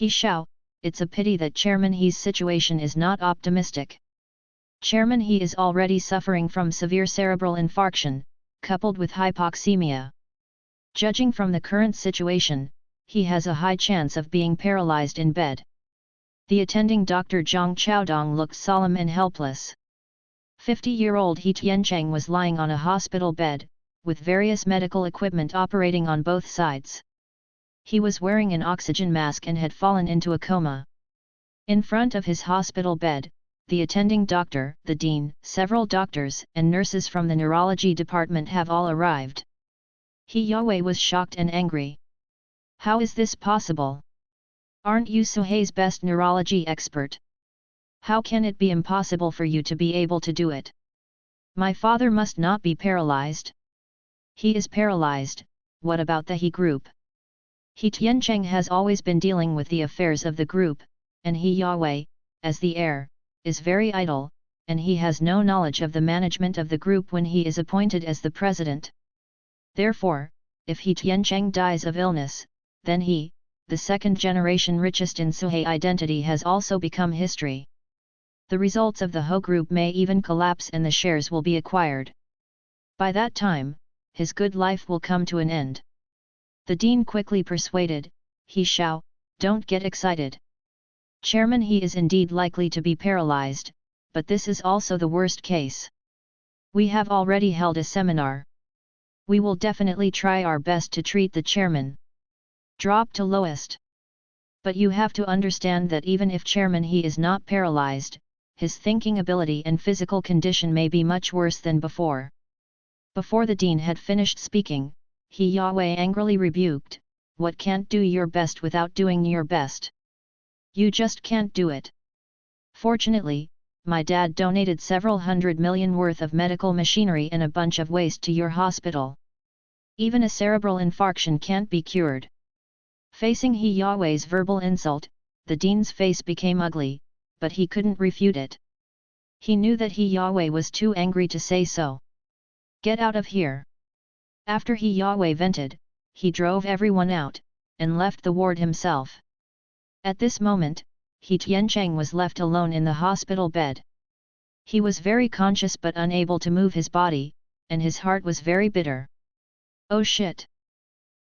He Xiao, it's a pity that Chairman He's situation is not optimistic. Chairman He is already suffering from severe cerebral infarction, coupled with hypoxemia. Judging from the current situation, he has a high chance of being paralyzed in bed. The attending Dr. Zhang Chaodong looked solemn and helpless. 50-year-old He Tiancheng was lying on a hospital bed, with various medical equipment operating on both sides. He was wearing an oxygen mask and had fallen into a coma. In front of his hospital bed, the attending doctor, the dean, several doctors and nurses from the neurology department have all arrived. He Yahweh was shocked and angry. How is this possible? Aren't you Suhei's best neurology expert? How can it be impossible for you to be able to do it? My father must not be paralyzed. He is paralyzed. What about the He group? He Tiancheng has always been dealing with the affairs of the group, and He Yahweh, as the heir, is very idle, and he has no knowledge of the management of the group when he is appointed as the president. Therefore, if He Tiancheng dies of illness, then he, the second-generation richest in Suhei identity, has also become history. The results of the Ho group may even collapse and the shares will be acquired. By that time, his good life will come to an end. The dean quickly persuaded, He Xiao, don't get excited. Chairman He is indeed likely to be paralyzed, but this is also the worst case. We have already held a seminar. We will definitely try our best to treat the chairman. Drop to lowest. But you have to understand that even if Chairman He is not paralyzed, his thinking ability and physical condition may be much worse than before. Before the dean had finished speaking, He Yahweh angrily rebuked, what can't do your best without doing your best? You just can't do it. Fortunately, my dad donated several $100 million worth of medical machinery and a bunch of waste to your hospital. Even a cerebral infarction can't be cured. Facing He Yahweh's verbal insult, the dean's face became ugly, but he couldn't refute it. He knew that He Yahweh was too angry to say so. Get out of here. After He Yahweh vented, he drove everyone out, and left the ward himself. At this moment, He Tiancheng was left alone in the hospital bed. He was very conscious but unable to move his body, and his heart was very bitter. Oh shit!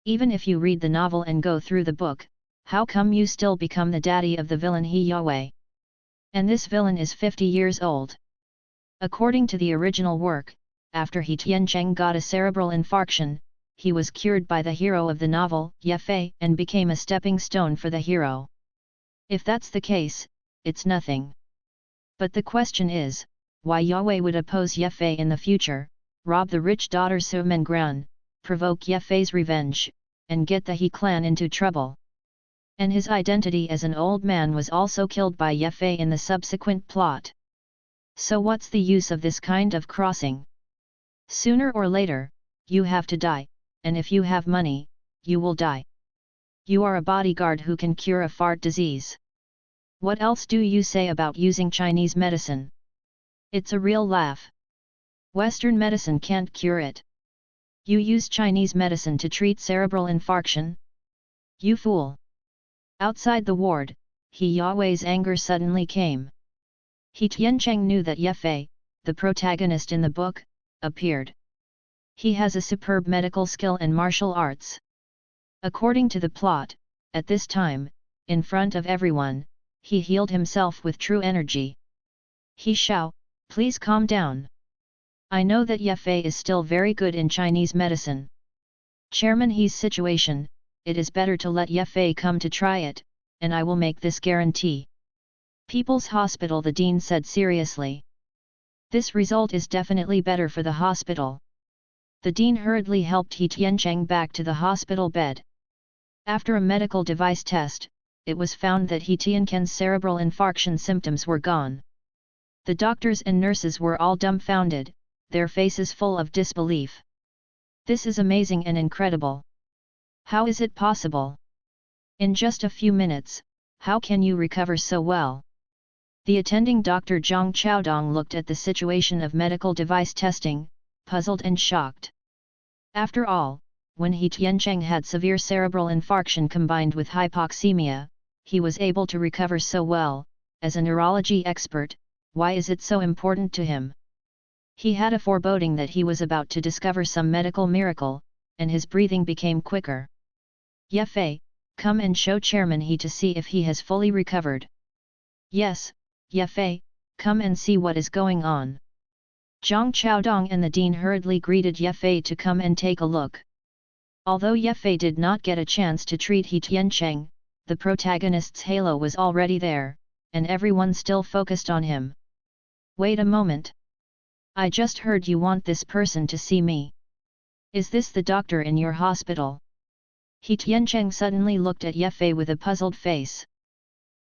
Even if you read the novel and go through the book, how come you still become the daddy of the villain He Yahweh? And this villain is 50 years old. According to the original work, after He Tiancheng got a cerebral infarction, he was cured by the hero of the novel, Ye Fei, and became a stepping stone for the hero. If that's the case, it's nothing. But the question is, why Yahweh would oppose Ye Fei in the future, rob the rich daughter Su Mengran, provoke Ye Fei's revenge, and get the He clan into trouble. And his identity as an old man was also killed by Ye Fei in the subsequent plot. So what's the use of this kind of crossing? Sooner or later, you have to die, and if you have money, you will die. You are a bodyguard who can cure a fart disease. What else do you say about using Chinese medicine? It's a real laugh. Western medicine can't cure it. You use Chinese medicine to treat cerebral infarction? You fool! Outside the ward, He Yahweh's anger suddenly came. He Tiancheng knew that Ye Fei, the protagonist in the book, appeared. He has a superb medical skill and martial arts. According to the plot, at this time, in front of everyone, he healed himself with true energy. He Xiao, please calm down. I know that Ye Fei is still very good in Chinese medicine. Chairman He's situation, it is better to let Ye Fei come to try it, and I will make this guarantee. People's Hospital, the dean said seriously. This result is definitely better for the hospital. The dean hurriedly helped He Tiancheng back to the hospital bed. After a medical device test, it was found that He Tiancheng's cerebral infarction symptoms were gone. The doctors and nurses were all dumbfounded, their faces full of disbelief. This is amazing and incredible. How is it possible? In just a few minutes, how can you recover so well? The attending Dr. Zhang Chaodong looked at the situation of medical device testing, puzzled and shocked. After all, when He Tiancheng had severe cerebral infarction combined with hypoxemia, he was able to recover so well. As a neurology expert, why is it so important to him? He had a foreboding that he was about to discover some medical miracle, and his breathing became quicker. Ye Fei, come and show Chairman He to see if he has fully recovered. Yes, Ye Fei, come and see what is going on. Zhang Chaodong and the dean hurriedly greeted Ye Fei to come and take a look. Although Ye Fei did not get a chance to treat He Tiancheng, the protagonist's halo was already there, and everyone still focused on him. Wait a moment. I just heard you want this person to see me. Is this the doctor in your hospital? He Tiancheng suddenly looked at Ye Fei with a puzzled face.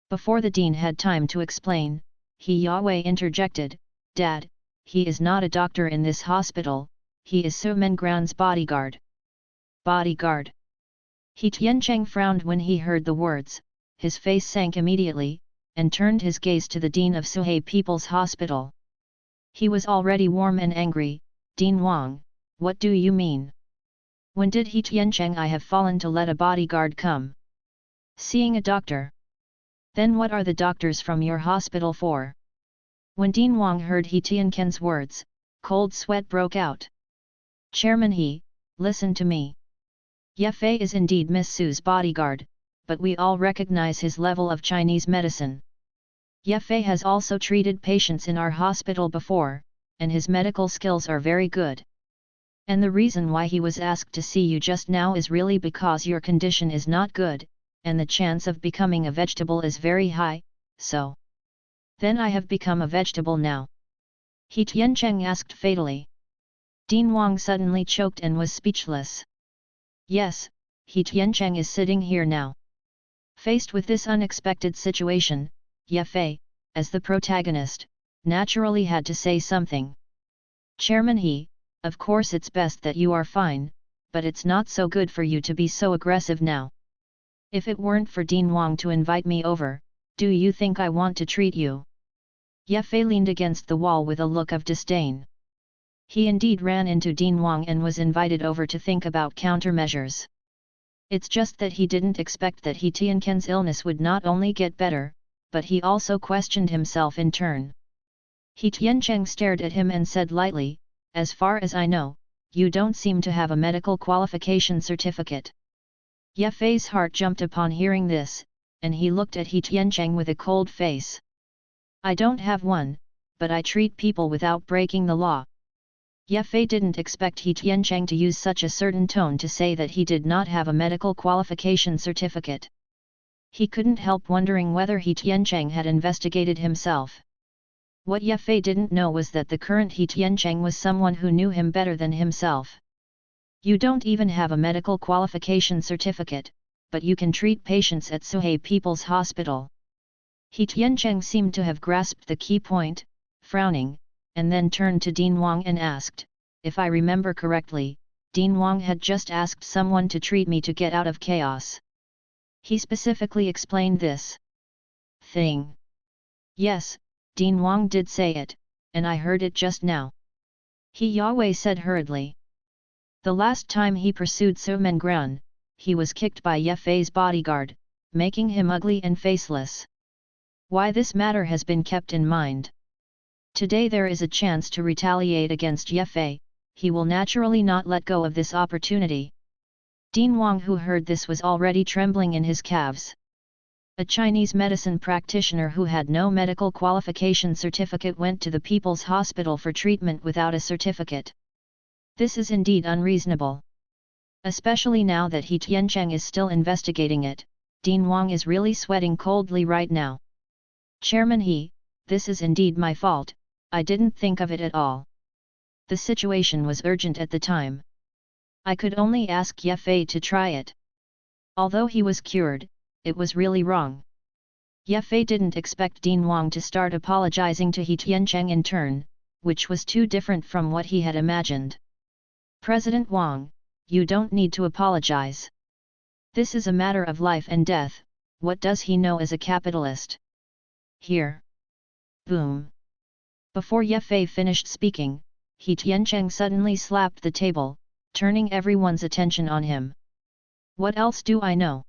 Before the dean had time to explain, He Yahweh interjected, Dad, he is not a doctor in this hospital, he is Su Mengran's bodyguard. Bodyguard. He Tiancheng frowned when he heard the words, his face sank immediately, and turned his gaze to the dean of Suhe People's Hospital. He was already warm and angry. Dean Wang, what do you mean? When did He Tiancheng I have fallen to let a bodyguard come? Seeing a doctor? Then what are the doctors from your hospital for? When Dean Wang heard He Tiancheng's words, cold sweat broke out. Chairman He, listen to me. Ye Fei is indeed Miss Su's bodyguard, but we all recognize his level of Chinese medicine. Ye Fei has also treated patients in our hospital before, and his medical skills are very good. And the reason why he was asked to see you just now is really because your condition is not good, and the chance of becoming a vegetable is very high, so. Then I have become a vegetable now. He Tiancheng asked fatally. Dean Wang suddenly choked and was speechless. Yes, He Tiancheng is sitting here now. Faced with this unexpected situation, Ye Fei, as the protagonist, naturally had to say something. Chairman He, of course it's best that you are fine, but it's not so good for you to be so aggressive now. If it weren't for Dean Wang to invite me over, do you think I want to treat you? Ye Fei leaned against the wall with a look of disdain. He indeed ran into Dean Wang and was invited over to think about countermeasures. It's just that he didn't expect that He Tiancheng's illness would not only get better, but he also questioned himself in turn. He Tiancheng stared at him and said lightly, as far as I know, you don't seem to have a medical qualification certificate. Ye Fei's heart jumped upon hearing this, and he looked at He Tiancheng with a cold face. I don't have one, but I treat people without breaking the law. Ye Fei didn't expect He Tiancheng to use such a certain tone to say that he did not have a medical qualification certificate. He couldn't help wondering whether He Tiancheng had investigated himself. What Ye Fei didn't know was that the current He Tiancheng was someone who knew him better than himself. You don't even have a medical qualification certificate, but you can treat patients at Suhe People's Hospital. He Tiancheng seemed to have grasped the key point, frowning, and then turned to Dean Wang and asked, if I remember correctly, Dean Wang had just asked someone to treat me to get out of chaos. He specifically explained this thing. Yes, Dean Wang did say it, and I heard it just now. He Yahweh said hurriedly. The last time he pursued Su Mengran, he was kicked by Ye Fei's bodyguard, making him ugly and faceless. Why this matter has been kept in mind. Today there is a chance to retaliate against Ye Fei, he will naturally not let go of this opportunity. Dean Wang, who heard this, was already trembling in his calves. A Chinese medicine practitioner who had no medical qualification certificate went to the People's Hospital for treatment without a certificate. This is indeed unreasonable. Especially now that He Tiancheng is still investigating it, Dean Wang is really sweating coldly right now. Chairman He, this is indeed my fault, I didn't think of it at all. The situation was urgent at the time. I could only ask Ye Fei to try it. Although he was cured, it was really wrong. Ye Fei didn't expect Dean Wang to start apologizing to He Tiancheng in turn, which was too different from what he had imagined. President Wang, you don't need to apologize. This is a matter of life and death, what does he know as a capitalist? Here. Boom. Before Ye Fei finished speaking, He Tiancheng suddenly slapped the table, turning everyone's attention on him. What else do I know?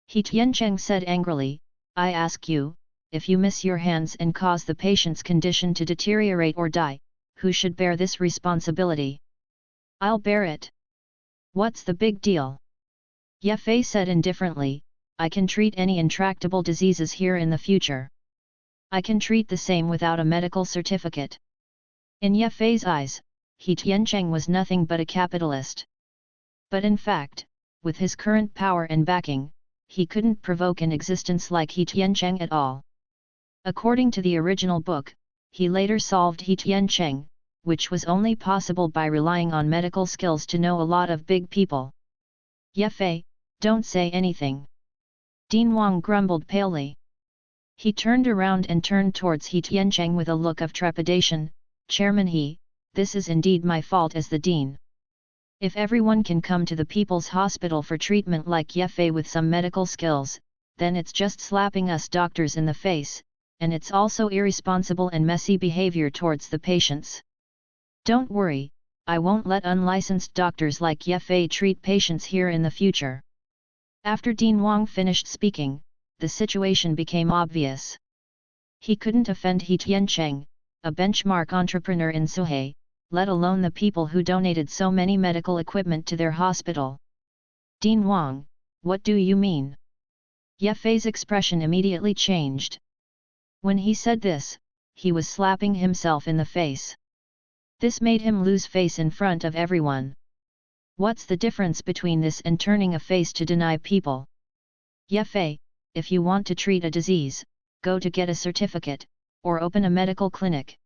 He Tiancheng said angrily, I ask you, if you miss your hands and cause the patient's condition to deteriorate or die, who should bear this responsibility? I'll bear it. What's the big deal? Ye Fei said indifferently, I can treat any intractable diseases here in the future. I can treat the same without a medical certificate. In Ye Fei's eyes, He Tiancheng was nothing but a capitalist. But in fact, with his current power and backing, he couldn't provoke an existence like He Tiancheng at all. According to the original book, he later solved He Tiancheng, which was only possible by relying on medical skills to know a lot of big people. Ye Fei, don't say anything. Dean Wang grumbled palely. He turned around and turned towards He Tiancheng with a look of trepidation. Chairman He, this is indeed my fault as the dean. If everyone can come to the people's hospital for treatment like Ye Fei with some medical skills, then it's just slapping us doctors in the face, and it's also irresponsible and messy behavior towards the patients. Don't worry, I won't let unlicensed doctors like Ye Fei treat patients here in the future. After Dean Wang finished speaking, the situation became obvious. He couldn't offend He Tiancheng, a benchmark entrepreneur in Suhei, let alone the people who donated so many medical equipment to their hospital. Dean Wang, what do you mean? Ye Fei's expression immediately changed. When he said this, he was slapping himself in the face. This made him lose face in front of everyone. What's the difference between this and turning a face to deny people? Ye Fei, if you want to treat a disease, go to get a certificate, or open a medical clinic.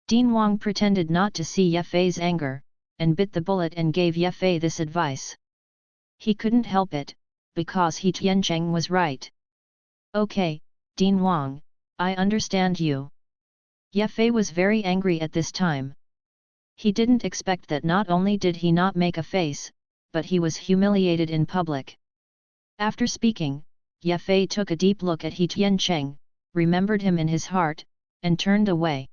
Dean Wang pretended not to see Ye Fei's anger, and bit the bullet and gave Ye Fei this advice. He couldn't help it, because He Tiancheng was right. Okay, Dean Wang, I understand you. Ye Fei was very angry at this time. He didn't expect that not only did he not make a face, but he was humiliated in public. After speaking, Ye Fei took a deep look at He Tiancheng, remembered him in his heart, and turned away.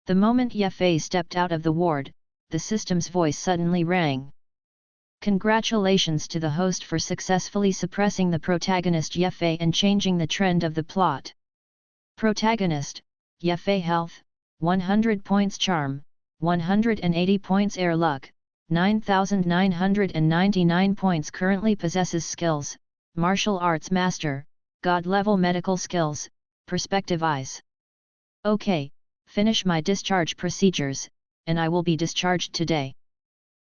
The moment Ye Fei stepped out of the ward, the system's voice suddenly rang. Congratulations to the host for successfully suppressing the protagonist Ye Fei and changing the trend of the plot. Protagonist, Ye Fei Health, 100 points Charm, 180 points Air Luck, 9,999 points Currently possesses skills, Martial Arts Master, God-level medical skills, Perspective Eyes. Okay, finish my discharge procedures, and I will be discharged today.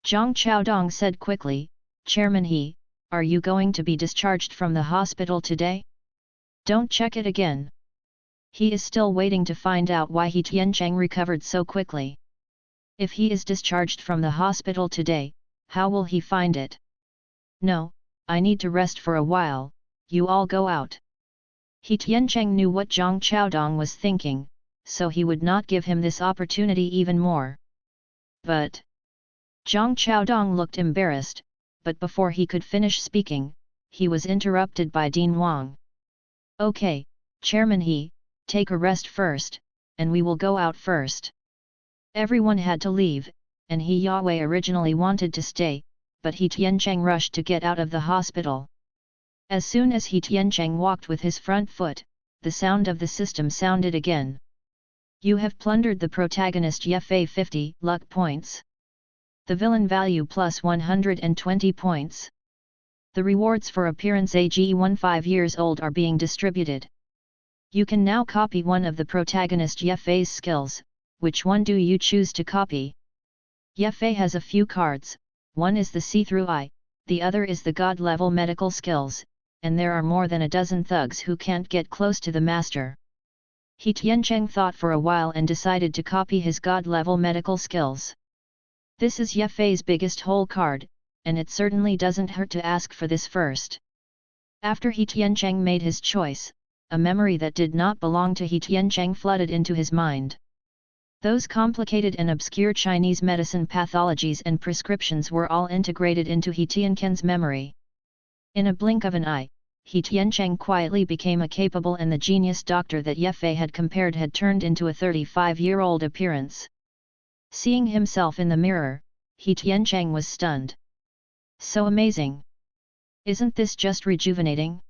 Zhang Chaodong said quickly, Chairman He, are you going to be discharged from the hospital today? Don't check it again. He is still waiting to find out why He Tiancheng recovered so quickly. If he is discharged from the hospital today, how will he find it? No, I need to rest for a while, you all go out. He Tiancheng knew what Zhang Chaodong was thinking, so he would not give him this opportunity even more. But Zhang Chaodong looked embarrassed, but before he could finish speaking, he was interrupted by Dean Wang. Okay, Chairman He, take a rest first, and we will go out first. Everyone had to leave, and He Yahweh originally wanted to stay, but He Tiancheng rushed to get out of the hospital. As soon as He Tiancheng walked with his front foot, the sound of the system sounded again. You have plundered the protagonist Ye Fei 50 luck points. The villain value plus 120 points. The rewards for appearance age 15 years old are being distributed. You can now copy one of the protagonist Ye Fei's skills. Which one do you choose to copy? Ye Fei has a few cards, one is the see-through eye, the other is the god-level medical skills, and there are more than a dozen thugs who can't get close to the master. He Tiancheng thought for a while and decided to copy his god-level medical skills. This is Ye Fei's biggest hole card, and it certainly doesn't hurt to ask for this first. After He Tiancheng made his choice, a memory that did not belong to He Tiancheng flooded into his mind. Those complicated and obscure Chinese medicine pathologies and prescriptions were all integrated into He Tiancheng's memory. In a blink of an eye, He Tiancheng quietly became a capable and the genius doctor that Ye Fei had compared had turned into a 35-year-old appearance. Seeing himself in the mirror, He Tiancheng was stunned. So amazing! Isn't this just rejuvenating?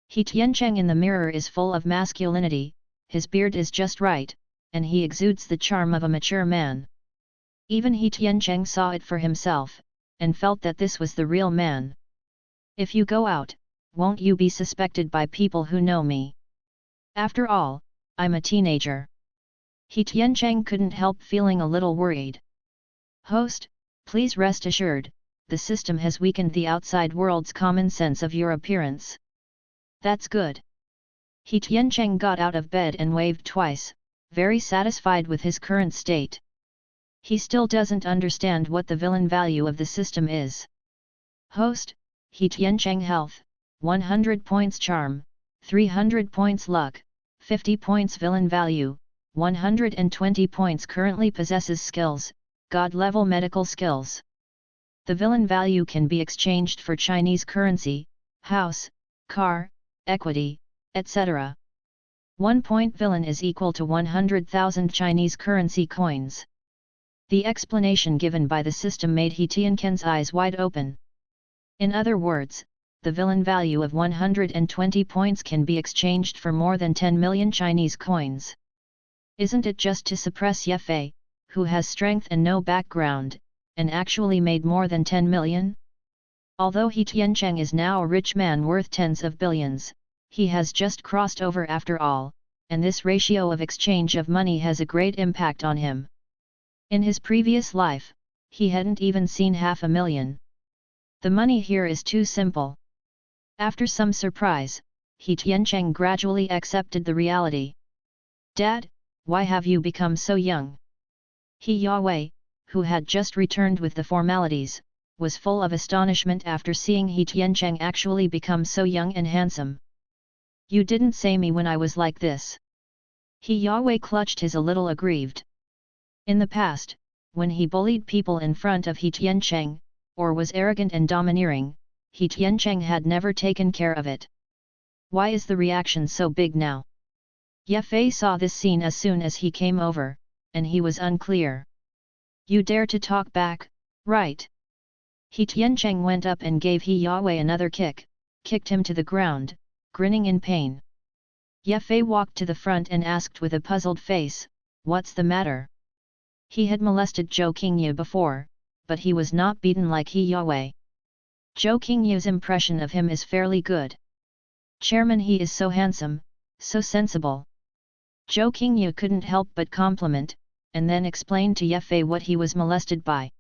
He Tiancheng in the mirror is full of masculinity, his beard is just right, and he exudes the charm of a mature man. Even He Tiancheng saw it for himself, and felt that this was the real man. If you go out, won't you be suspected by people who know me? After all, I'm a teenager. He Tiancheng couldn't help feeling a little worried. Host, please rest assured, the system has weakened the outside world's common sense of your appearance. That's good. He Tiancheng got out of bed and waved twice, very satisfied with his current state. He still doesn't understand what the villain value of the system is. Host, He Tiancheng Health, 100 points Charm, 300 points Luck, 50 points Villain Value, 120 points currently possesses skills, God-level medical skills. The villain value can be exchanged for Chinese currency, house, car, equity, etc. 1 point villain is equal to 100,000 Chinese currency coins. The explanation given by the system made He Tiancheng's eyes wide open. In other words, the villain value of 120 points can be exchanged for more than 10 million Chinese coins. Isn't it just to suppress Ye Fei, who has strength and no background, and actually made more than 10 million? Although He Tiancheng is now a rich man worth tens of billions, he has just crossed over after all, and this ratio of exchange of money has a great impact on him. In his previous life, he hadn't even seen 500,000. The money here is too simple. After some surprise, He Tiancheng gradually accepted the reality. Dad, why have you become so young? He Yahweh, who had just returned with the formalities, was full of astonishment after seeing He Tiancheng actually become so young and handsome. You didn't say me when I was like this. He Yahweh clutched his a little aggrieved. In the past, when he bullied people in front of He Tiancheng, or was arrogant and domineering, He Tiancheng had never taken care of it. Why is the reaction so big now? Ye Fei saw this scene as soon as he came over, and he was unclear. You dare to talk back, right? He Tiancheng went up and gave He Yahweh another kick, kicked him to the ground, grinning in pain. Ye Fei walked to the front and asked with a puzzled face, what's the matter? He had molested Zhou Qingyu before, but he was not beaten like He Yahweh. Zhou Qingyu's impression of him is fairly good. Chairman, he is so handsome, so sensible. Zhou Qingyu couldn't help but compliment, and then explained to Ye Fei what he was molested by.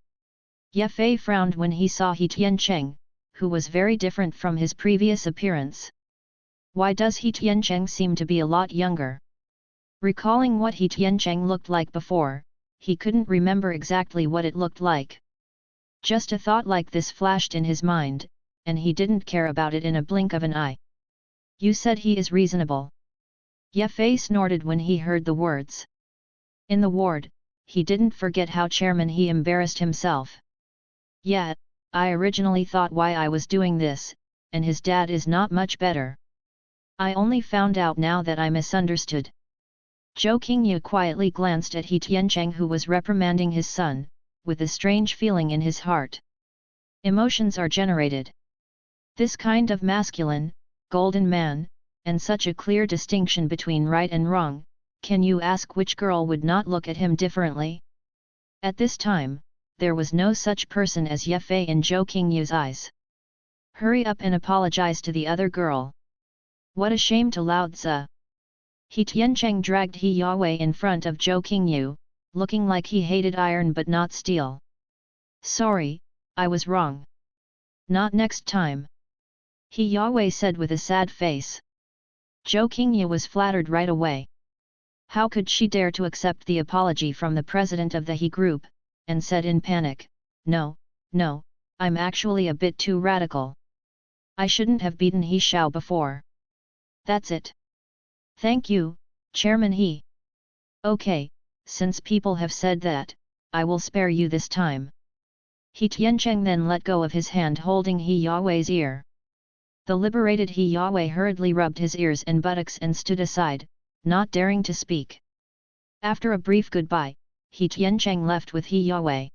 Ye Fei frowned when he saw He Tiancheng, who was very different from his previous appearance. Why does He Tiancheng seem to be a lot younger? Recalling what He Tiancheng looked like before, he couldn't remember exactly what it looked like. Just a thought like this flashed in his mind, and he didn't care about it in a blink of an eye. You said he is reasonable. Ye Fei snorted when he heard the words. In the ward, he didn't forget how Chairman he embarrassed himself. Yeah, I originally thought why I was doing this, and his dad is not much better. I only found out now that I misunderstood. Zhou Qingyu quietly glanced at He Tiancheng, who was reprimanding his son, with a strange feeling in his heart. Emotions are generated. This kind of masculine, golden man, and such a clear distinction between right and wrong, can you ask which girl would not look at him differently? At this time, there was no such person as Ye Fei in Zhou Qingyu's eyes. Hurry up and apologize to the other girl. What a shame to Lao Tzu. He Tiancheng dragged He Yahweh in front of Zhou Qingyu, looking like he hated iron but not steel. Sorry, I was wrong. Not next time. He Yahweh said with a sad face. Zhou Qingyu was flattered right away. How could she dare to accept the apology from the president of the He group, and said in panic, no, I'm actually a bit too radical. I shouldn't have beaten He Xiao before. That's it. Thank you, Chairman He. Okay, since people have said that, I will spare you this time. He Tiancheng then let go of his hand holding He Yahweh's ear. The liberated He Yahweh hurriedly rubbed his ears and buttocks and stood aside, not daring to speak. After a brief goodbye, He Tiancheng left with He Yahweh.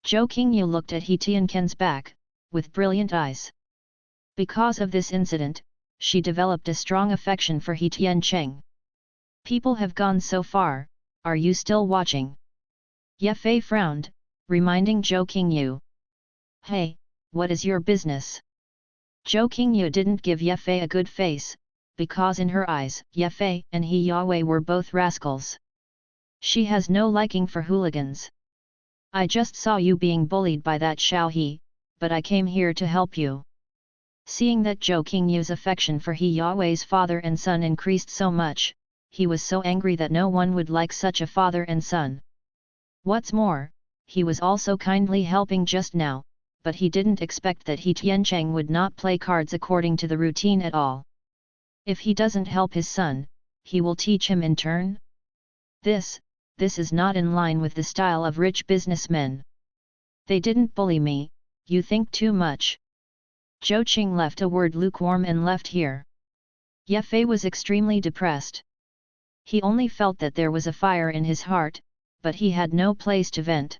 Zhou Qingyu looked at He Tiancheng's back, with brilliant eyes. Because of this incident, she developed a strong affection for He Tiancheng. People have gone so far, are you still watching? Ye Fei frowned, reminding Zhou Qingyu. Hey, what is your business? Zhou Qingyu didn't give Ye Fei a good face, because in her eyes, Ye Fei and He Yue were both rascals. She has no liking for hooligans. I just saw you being bullied by that Xiao He, but I came here to help you. Seeing that Zhou Qingyu's affection for He Yue's father and son increased so much, he was so angry that no one would like such a father and son. What's more, he was also kindly helping just now, but he didn't expect that He Tiancheng would not play cards according to the routine at all. If he doesn't help his son, he will teach him in turn? This is not in line with the style of rich businessmen. They didn't bully me, you think too much. Zhou Qing left a word lukewarm and left here. Ye Fei was extremely depressed. He only felt that there was a fire in his heart, but he had no place to vent.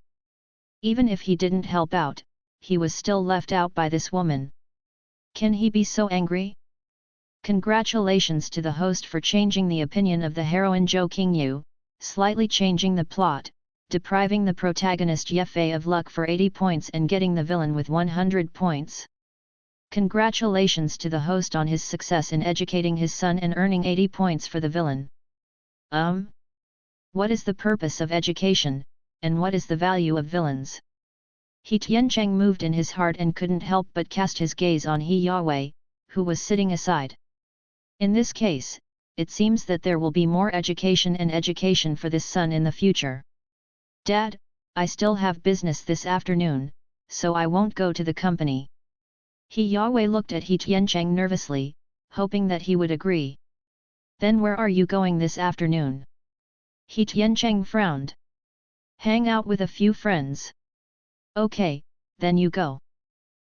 Even if he didn't help out, he was still left out by this woman. Can he be so angry? Congratulations to the host for changing the opinion of the heroine Zhou Qingyu, slightly changing the plot, depriving the protagonist Ye Fei of luck for 80 points and getting the villain with 100 points. Congratulations to the host on his success in educating his son and earning 80 points for the villain. What is the purpose of education, and what is the value of villains? He Tiancheng moved in his heart and couldn't help but cast his gaze on He Yue, who was sitting aside. In this case, it seems that there will be more education for this son in the future. Dad, I still have business this afternoon, so I won't go to the company. He Yue looked at He Tiancheng nervously, hoping that he would agree. Then where are you going this afternoon? He Tiancheng frowned. Hang out with a few friends. Okay, then you go.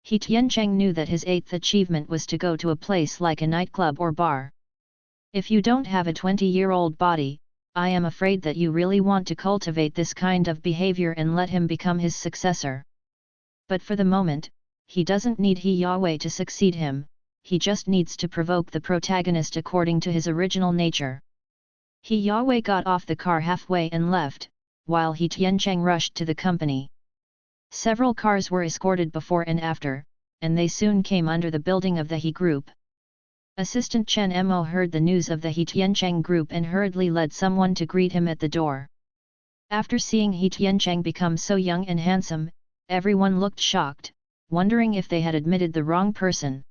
He Tiancheng knew that his 8th achievement was to go to a place like a nightclub or bar. If you don't have a 20-year-old body, I am afraid that you really want to cultivate this kind of behavior and let him become his successor. But for the moment, he doesn't need He Yue to succeed him, he just needs to provoke the protagonist according to his original nature. He Yue got off the car halfway and left, while He Tiancheng rushed to the company. Several cars were escorted before and after, and they soon came under the building of the He Group. Assistant Chen Mo heard the news of the He Tiancheng Group and hurriedly led someone to greet him at the door. After seeing He Tiancheng become so young and handsome, everyone looked shocked, wondering if they had admitted the wrong person.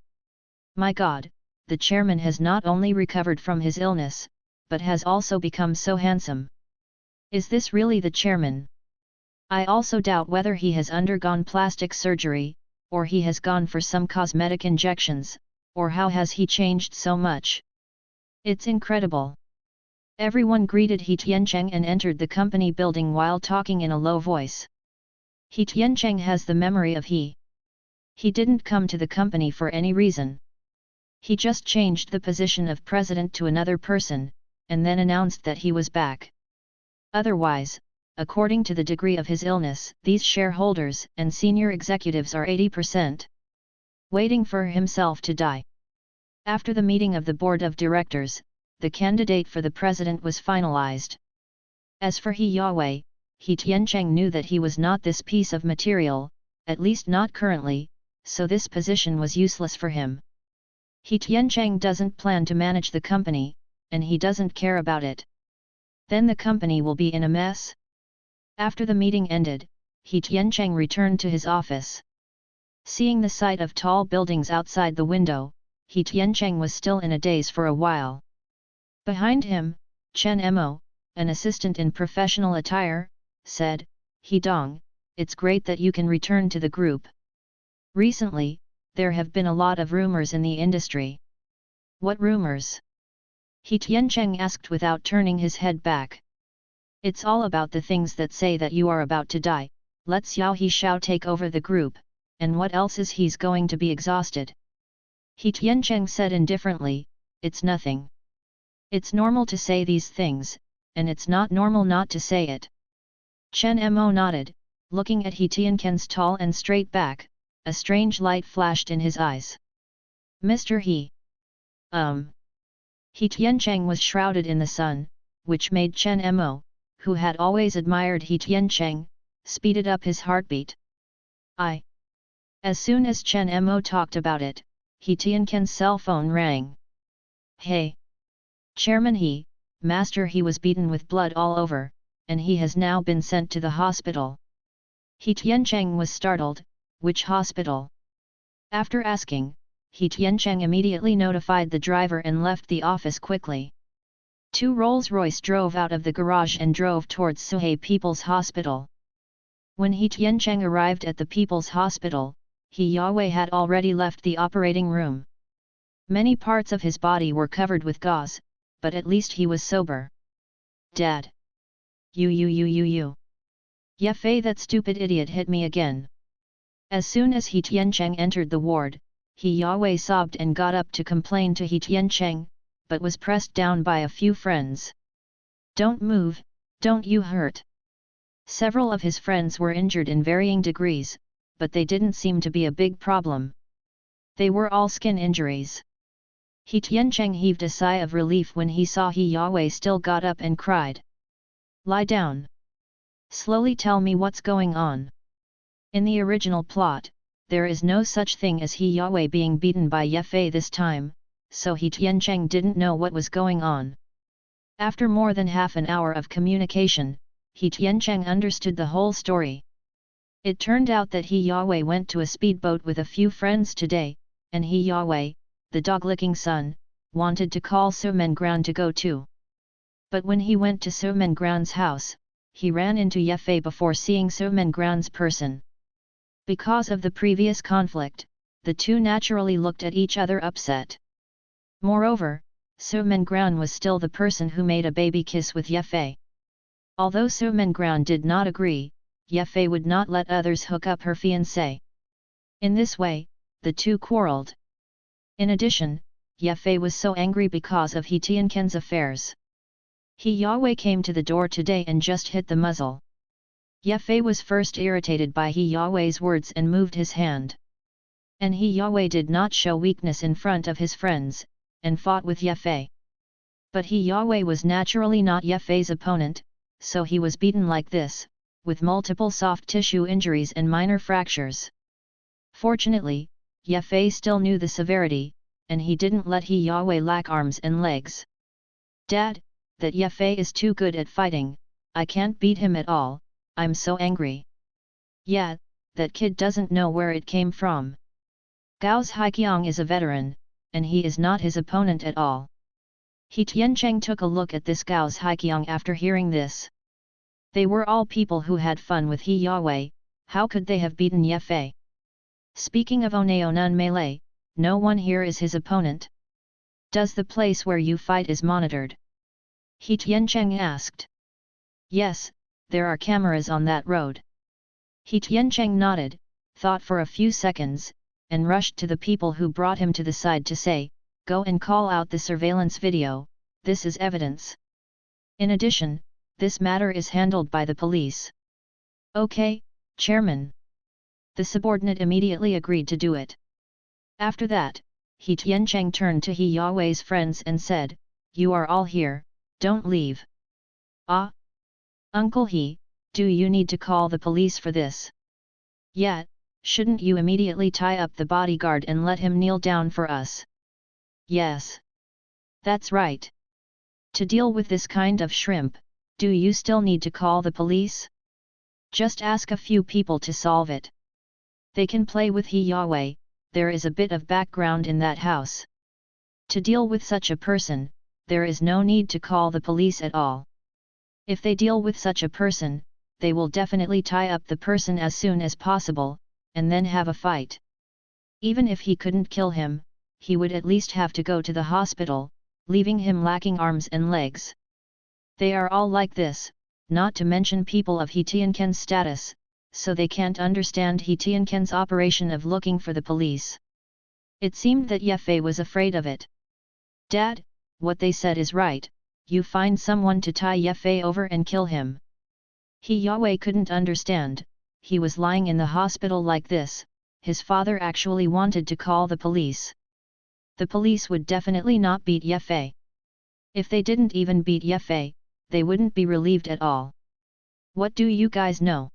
My God, the chairman has not only recovered from his illness, but has also become so handsome. Is this really the chairman? I also doubt whether he has undergone plastic surgery, or he has gone for some cosmetic injections, or how has he changed so much? It's incredible. Everyone greeted He Tiancheng and entered the company building while talking in a low voice. He Tiancheng has the memory of He. He didn't come to the company for any reason. He just changed the position of president to another person, and then announced that he was back. Otherwise, according to the degree of his illness, these shareholders and senior executives are 80% waiting for himself to die. After the meeting of the board of directors, the candidate for the president was finalized. As for He Yue, He Tiancheng knew that he was not this piece of material, at least not currently, so this position was useless for him. He Tiancheng doesn't plan to manage the company, and he doesn't care about it. Then the company will be in a mess. After the meeting ended, He Tiancheng returned to his office. Seeing the sight of tall buildings outside the window, He Tiancheng was still in a daze for a while. Behind him, Chen Mo, an assistant in professional attire, said, He Dong, it's great that you can return to the group. Recently, there have been a lot of rumors in the industry. What rumors? He Tiancheng asked without turning his head back. It's all about the things that say that you are about to die, let Xiao He Xiao take over the group, and what else is he's going to be exhausted. He Tiancheng said indifferently, it's nothing. It's normal to say these things, and it's not normal not to say it. Chen Mo nodded, looking at He Tiancheng's tall and straight back, a strange light flashed in his eyes. Mr. He. He Tiancheng was shrouded in the sun, which made Chen Mo, who had always admired He Tiancheng, speeded up his heartbeat. As soon as Chen Mo talked about it, He Tiancheng's cell phone rang. Hey! Chairman He, Master, he was beaten with blood all over, and he has now been sent to the hospital. He Tiancheng was startled. Which hospital? After asking, He Tiancheng immediately notified the driver and left the office quickly. 2 Rolls-Royce drove out of the garage and drove towards Suhei People's Hospital. When He Tiancheng arrived at the People's Hospital, He Yahweh had already left the operating room. Many parts of his body were covered with gauze, but at least he was sober. Dad! You! Yefei, that stupid idiot hit me again. As soon as He Tiancheng entered the ward, He Yahweh sobbed and got up to complain to He Tiancheng, but was pressed down by a few friends. Don't move, don't you hurt. Several of his friends were injured in varying degrees, but they didn't seem to be a big problem. They were all skin injuries. He Tiancheng heaved a sigh of relief when he saw He Yahweh still got up and cried. Lie down. Slowly tell me what's going on. In the original plot, there is no such thing as He Yahweh being beaten by Yefei this time, so He Tiancheng didn't know what was going on. After more than half an hour of communication, He Tiancheng understood the whole story. It turned out that He Yahweh went to a speedboat with a few friends today, and He Yahweh, the dog-licking son, wanted to call Sumengran to go too. But when he went to Sumengran's house, he ran into Yefei before seeing Sumengran's person. Because of the previous conflict, the two naturally looked at each other upset. Moreover, Sumengran was still the person who made a baby kiss with Yefei. Although Sumengran did not agree, Yefei would not let others hook up her fiancé. In this way, the two quarreled. In addition, Yefei was so angry because of He Tiancheng's affairs. He Yahweh came to the door today and just hit the muzzle. Yefei was first irritated by He Yahweh's words and moved his hand. And He Yahweh did not show weakness in front of his friends, and fought with Yefei. But He Yahweh was naturally not Yefei's opponent, so he was beaten like this, with multiple soft tissue injuries and minor fractures. Fortunately, Yefei still knew the severity, and he didn't let He Yahweh lack arms and legs. Dad, that Yefei is too good at fighting, I can't beat him at all, I'm so angry. Yeah, that kid doesn't know where it came from. Gao's Haiqiang is a veteran, and he is not his opponent at all. He Tiancheng took a look at this Gao's Haiqiang after hearing this. They were all people who had fun with He Yahweh, how could they have beaten Yefei? Speaking of Oneonan melee, no one here is his opponent. Does the place where you fight is monitored? He Tiancheng asked. Yes, there are cameras on that road. He Tiancheng nodded, thought for a few seconds, and rushed to the people who brought him to the side to say, go and call out the surveillance video, this is evidence. In addition, this matter is handled by the police. Okay, Chairman. The subordinate immediately agreed to do it. After that, He Tiancheng turned to He Yahweh's friends and said, you are all here, don't leave. Ah! Uncle He, do you need to call the police for this? Yeah, shouldn't you immediately tie up the bodyguard and let him kneel down for us? Yes. That's right. To deal with this kind of shrimp, do you still need to call the police? Just ask a few people to solve it. They can play with He Yahweh, there is a bit of background in that house. To deal with such a person, there is no need to call the police at all. If they deal with such a person, they will definitely tie up the person as soon as possible, and then have a fight. Even if he couldn't kill him, he would at least have to go to the hospital, leaving him lacking arms and legs. They are all like this, not to mention people of He Tiancheng's status, so they can't understand He Tiancheng's operation of looking for the police. It seemed that Yefei was afraid of it. Dad, what they said is right, you find someone to tie Yefei over and kill him. He Yahweh couldn't understand, he was lying in the hospital like this, his father actually wanted to call the police. The police would definitely not beat Yefei. If they didn't even beat Yefei, they wouldn't be relieved at all. What do you guys know?